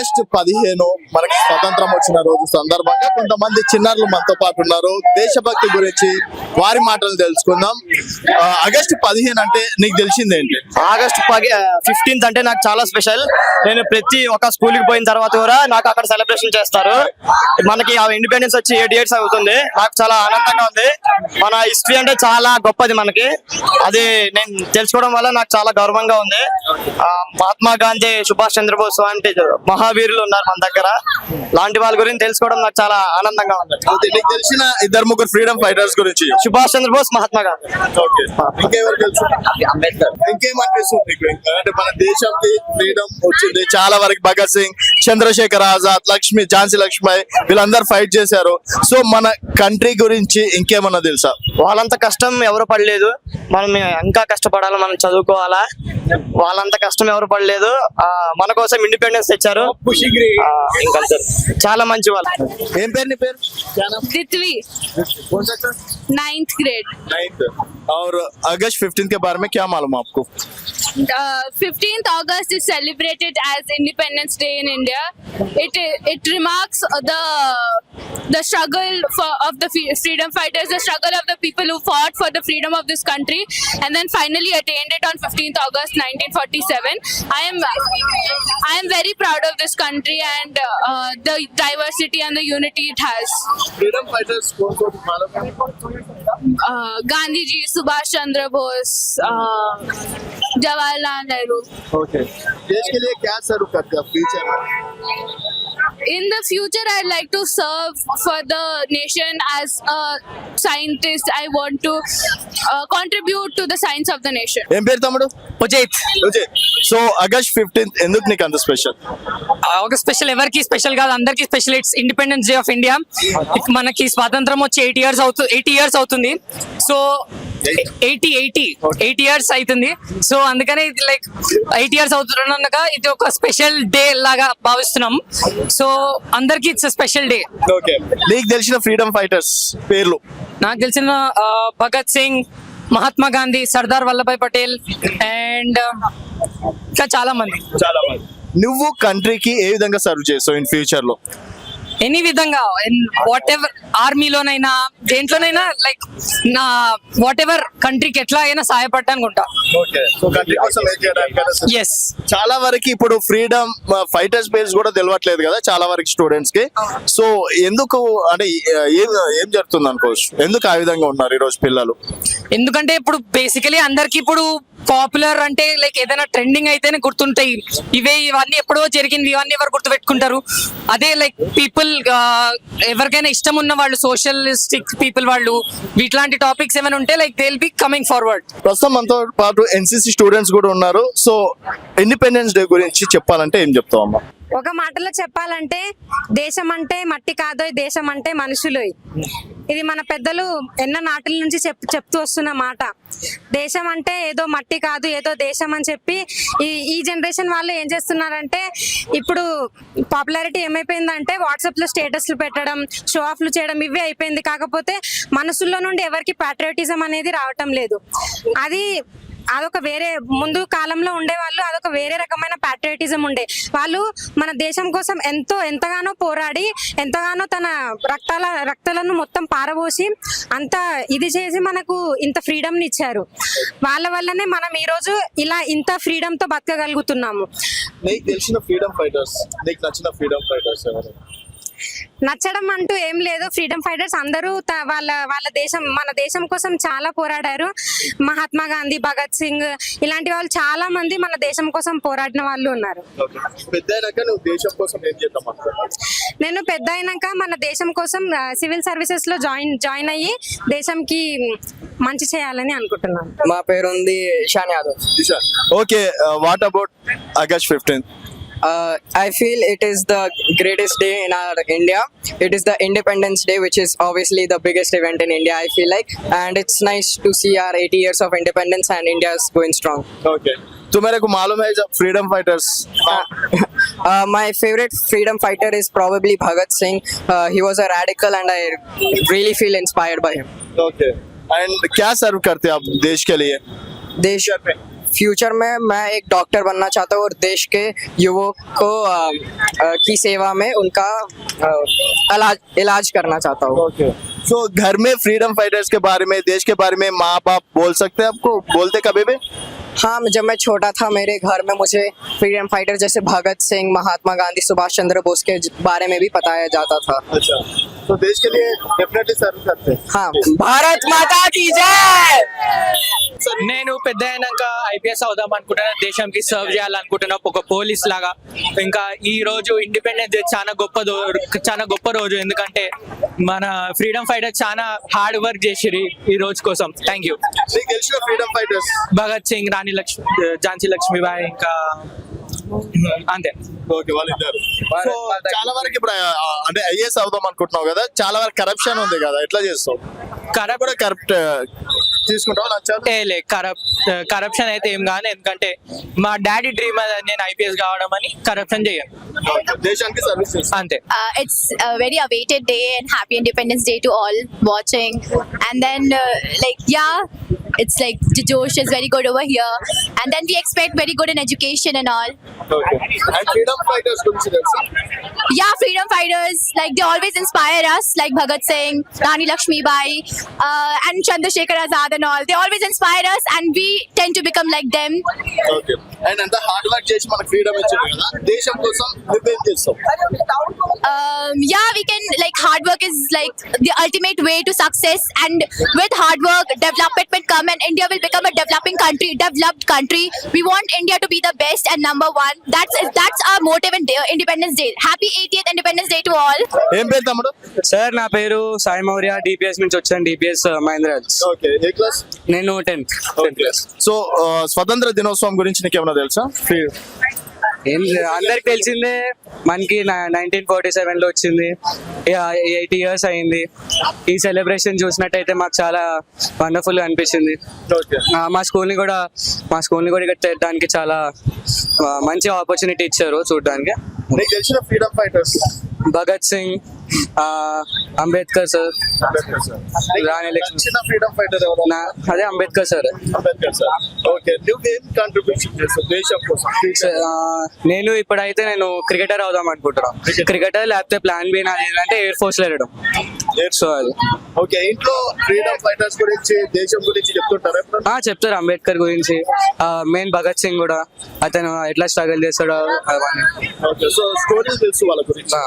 August 15 మనకి స్వతంత్రం వచ్చిన రోజు సందర్భంగా కొంతమంది చిన్నారులు మనతో పాటు ఉన్నారు. దేశభక్తి గురించి వారి మాటలు తెలుసుకుందాం. ఆగస్టు 15 అంటే నీకు తెలిసిందేంటి? ఆగస్ట్ 15 అంటే నాకు చాలా స్పెషల్. నేను ప్రతి ఒక్క స్కూల్ కి పోయిన తర్వాత కూడా నాకు అక్కడ సెలబ్రేషన్ చేస్తారు. మనకి ఇండిపెండెన్స్ వచ్చి 8 years అవుతుంది. నాకు చాలా ఆనందంగా ఉంది. మన హిస్టరీ అంటే చాలా గొప్పది మనకి. అది నేను తెలుసుకోవడం వల్ల నాకు చాలా గౌరవంగా ఉంది. మహాత్మా గాంధీ, సుభాష్ చంద్రబోస్ వంటి మహావీరులు ఉన్నారు మన దగ్గర. లాంటి వాళ్ళ గురించి తెలుసుకోవడం నాకు చాలా ఆనందంగా ఉంది. నీకు తెలిసిన 2-3 ఫ్రీడమ్ ఫైటర్స్ గురించి? సుభాష్ చంద్రబోస్, మహాత్మా గాంధీ. ఇంకెవరు తెలుసు? అంబేద్కర్. ఇంకేమనిపిస్తుంది అంటే మన దేశానికి ఫ్రీడమ్ వచ్చింది చాలా వరకు భగత్ సింగ్, చంద్రశేఖర్ ఆజాద్, ఝాన్సీ లక్ష్మీబాయి వీళ్ళందరూ ఫైట్ చేశారు. సో మన కంట్రీ గురించి ఇంకేమన్నా తెలుసా? వాళ్ళంత కష్టం ఎవరు పడలేదు. మనం ఇంకా కష్టపడాలి, మనం చదువుకోవాలా. వాళ్ళంత కష్టం ఎవరు పడలేదు. మన కోసం ఇండిపెండెన్స్ తెచ్చారు. ఇంకా చాలా మంచి వాళ్ళు. ఏం పేరు నీ పేరు? तितवी 9th grade. 9th. और अगस्त 15 के बारे में क्या मालूम आपको? 15th August is celebrated as Independence Day in India. It remarks the struggle of the freedom fighters, the struggle of the people who fought for the freedom of this country, and then finally attained it on 15th August 1947. I am very proud of this country and the diversity and the unity it has. Freedom fighters कौन कौन मालूम है? Gandhi ji, Subhash Chandra Bose, Jawaharlal Nehru. Okay. देश के लिए क्या सर्व करते हैं फ्यूचर में? In the future, I'd like to serve for the nation as a scientist. I want to contribute to the science of the nation. ఏం పేరు తమ్ముడు? ఉజైత్. సో ఆగస్ట్ 15 ఎందుకు నీకు అంత స్పెషల్? ఒక స్పెషల్ ఎవరికి స్పెషల్ కాదు, అందరికి special. It's independence day of India. మనకి స్వాతంత్రం వచ్చి 80 years అవుతుంది. సో 80 years అవుతుంది. సో అందుకనే ఇది లైక్ 8 years అవుతున్నక ఇది ఒక స్పెషల్ డే లాగా భావిస్తున్నాం. సో అందరికి ఇట్స్ స్పెషల్ డే. ఓకే. నీకు తెలిసిన ఫ్రీడమ్ ఫైటర్స్ పేర్లు? నాకు తెలిసిన భగత్ సింగ్, మహాత్మా గాంధీ, సర్దార్ వల్లభాయ్ పటేల్ అండ్ ఇంకా చాలా మంది. నువ్వు కంట్రీకి ఏ విధంగా సర్వ్ చేస్తావు ఇన్ ఫ్యూచర్ లో? ఎనీ విధంగా, వాట్ ఎవర్, ఆర్మీలోనైనా దేంట్లోనైనా, లైక్ నా వాట్ ఎవర్ కంట్రీకి ఎట్లా అయినా సహాయపడటానికి ఉంటా. ఎస్. చాలా వరకు ఇప్పుడు ఫ్రీడమ్ ఫైటర్స్ పేర్స్ కూడా తెలియట్లేదు కదా చాలా వరకు స్టూడెంట్స్ కి. సో ఎందుకు అంటే ఏం జరుగుతుంది అనుకోవచ్చు? ఎందుకు ఆ విధంగా ఉన్నారు ఈ రోజు పిల్లలు? ఎందుకంటే ఇప్పుడు బేసికలీ అందరికి ఇప్పుడు పాపులర్ అంటే లైక్ ఏదైనా ట్రెండింగ్ అయితేనే గుర్తుంటాయి. ఇవన్నీ ఎప్పుడో జరిగింది, ఇవన్నీ ఎవరు గుర్తు పెట్టుకుంటారు? అదే లైక్ పీపుల్ ఎవరికైనా ఇష్టం ఉన్న వాళ్ళు, సోషలిస్టిక్ పీపుల్ వాళ్ళు, ఇట్లాంటి టాపిక్స్ ఏమైనా ఉంటే like they will be coming forward. ప్రస్తుతం మనతో పాటు ఎన్సిసి స్టూడెంట్స్ కూడా ఉన్నారు. సో ఇండిపెండెన్స్ డే గురించి చెప్పాలంటే ఏం చెప్తావు అమ్మా? ఒక మాటలో చెప్పాలంటే దేశం అంటే మట్టి కాదు, దేశం అంటే మనుషులు. ఇది మన పెద్దలు ఎన్నో నాటిల నుంచి చెప్తూ వస్తున్న మాట. దేశం అంటే ఏదో మట్టి కాదు, ఏదో దేశం అని చెప్పి ఈ జనరేషన్ వాళ్ళు ఏం చేస్తున్నారంటే, ఇప్పుడు పాపులారిటీ ఏమైపోయిందంటే వాట్సాప్ లో స్టేటస్లు పెట్టడం, షో ఆఫ్లు చేయడం, ఇవే అయిపోయింది. కాకపోతే మనసుల్లో నుండి ఎవరికి ప్యాట్రియాటిజం అనేది రావటం లేదు. అదొక వేరే, ముందు కాలంలో ఉండేవాళ్ళు అదొక వేరే రకమైన ప్యాట్రియాటిజం ఉండే. వాళ్ళు మన దేశం కోసం ఎంతగానో పోరాడి, ఎంతగానో తన రక్తాలను మొత్తం పారబోసి అంత ఇది చేసి మనకు ఇంత ఫ్రీడమ్ని ఇచ్చారు. వాళ్ళ వల్లనే మనం ఈరోజు ఇలా ఇంత ఫ్రీడమ్తో బతకగలుగుతున్నాము. నీకు తెలిసిన ఫ్రీడమ్ ఫైటర్స్, నీకు నచ్చిన ఫ్రీడమ్ ఫైటర్స్ ఎవరు? నచ్చడం అంటూ ఏం లేదు. ఫ్రీడమ్ ఫైటర్స్ అందరూ వాళ్ళ దేశం, మన దేశం కోసం చాలా పోరాడారు. మహాత్మా గాంధీ, భగత్ సింగ్ ఇలాంటి వాళ్ళు చాలా మంది మన దేశం కోసం పోరాడిన వాళ్ళు ఉన్నారు. నేను పెద్ద అయినాక మన దేశం కోసం సివిల్ సర్వీసెస్ లో జాయిన్ అయ్యి దేశంకి మంచి చేయాలని అనుకుంటున్నాను. మా పేరు ఉంది Ishan Yadav. Okay. What about August 15? I feel it is the greatest day in our India. It is the Independence Day, which is obviously the biggest event in India, I feel like. And it's nice to see our 80 years of independence and India is going strong. Okay. तुम्हारे को मालूम है जब freedom fighters? My favorite freedom fighter is probably Bhagat Singh. He was a radical and I really feel inspired by him. Okay. And क्या सर्व करते हैं आप देश के लिए? देश फ्यूचर में मैं एक डॉक्टर बनना चाहता हूँ और देश के युवक को की सेवा में उनका इलाज करना चाहता हूँ। सो घर में फ्रीडम फाइटर्स के बारे में, देश के बारे में माँ बाप बोल सकते हैं आपको, बोलते कभी भी? हाँ, जब मैं छोटा था मेरे घर में मुझे फ्रीडम फाइटर जैसे भगत सिंह, महात्मा गांधी, सुभाष चंद्र बोस के बारे में भी बताया जाता था। अच्छा, तो देश के लिए डेफिनेटली सर्व करते हैं। हाँ, भारत माता की जय। నేను పెద్ద అయినాక ఐపీఎస్ అవుదాం అనుకుంటున్నా, దేశంకి సర్వ్ చేయాలనుకుంటున్నా ఒక పోలీస్ లాగా. ఇంకా ఈ రోజు ఇండిపెండెన్స్ డే చాలా గొప్ప రోజు, ఎందుకంటే మన ఫ్రీడమ్ ఫైటర్ చాలా హార్డ్ వర్క్ చేసిరి ఈ రోజు కోసం. Thank you. మీకు తెలిసిన ఫ్రీడమ్ ఫైటర్స్? భగత్ సింగ్, ఝాన్సీ లక్ష్మీబాయి, ఇంకా అంతే. ఓకే, వాళ్ళిద్దరు. సో చాలా వరకు ఇప్పుడు అంటే ఐఏఎస్ అవుదాం అనుకుంటున్నావు కదా, చాలా వరకు కరప్షన్ ఉంది కదా, ఎట్లా చేస్తావు? కూడా కరప్ట్ తీసుకుంటావా? నచ్చాలి కరప్షన్ అయితే ఏం కాదు, ఎందుకంటే మా డాడీ డ్రీమ్ నేను ఐపీఎస్ కావడం అని కరప్షన్ చేయను. దేశానికి సర్వీస్ చేస్తాను అంతే. It's a very awaited day and happy Independence Day to all watching. And then, it's like the Josh is very good over here. And then we expect very good in education and all. Okay. And freedom fighters గురించి తెలుసా? Yeah, freedom fighters, like they always inspire us, like Bhagat Singh, Rani Lakshmibai, and Chandrasekhar Azad and all. They always inspire us and we tend to become like them. Okay. And అంత hard work చేసి మనకు freedom ఇచ్చారు కదా, దేశం కోసం నువ్వేం చేస్తావు? We can, hard work is like the ultimate way to success, and with hard work development will come and India will become a developed country. We want India to be the best and number one. That's our motive in Independence Day. Happy 80th Independence Day to all. ఏం పేరు తమ్ముడు? Sir నా పేరు Sai Maurya, DPS నుంచి వచ్చాను, DPS మహేంద్రాజ్. Okay, ఏ class? నేను 10th class. So స్వతంత్ర దినోత్సవం గురించి నీకేమైనా తెలుసా? ఏం అందరికి తెలిసిందే, మనకి 1947 లో వచ్చింది, 80 years అయింది. ఈ సెలబ్రేషన్ చూసినట్టయితే మాకు చాలా వండర్ఫుల్ గా అనిపించింది. మా స్కూల్ ని కూడా ఇక్కడ చేయడానికి చాలా మంచి ఆపర్చునిటీ ఇచ్చారు చూడడానికి. నీకు తెలిసిన freedom fighters? Bhagat Singh, Ambedkar sir, Rani Lakshmi. Freedom fighter ఎవరు? అదే అంబేద్కర్ సార్. ఓకే, నువ్వేం కాంట్రిబ్యూషన్ చేస్తావు దేశం కోసం? నేను ఇప్పుడైతే క్రికెటర్ అవుదాం అనుకుంటున్నాను. క్రికెటర్ లేకపోతే ప్లాన్ బి నాది ఏంటంటే ఎయిర్ ఫోర్స్ లో వెళ్ళడం. సో అది. ఓకే, ఇంట్లో ఫ్రీడమ్ ఫైటర్స్ గురించి, దేశం గురించి చెప్తుంటారా? చెప్తారు, అంబేద్కర్ గురించి, మెయిన్ భగత్ సింగ్ కూడా, అతను ఎట్లా స్ట్రగల్ చేస్తాడో అవన్నీ. ఓకే, సో స్టోరీస్ తెలుసు వాళ్ళ గురించి?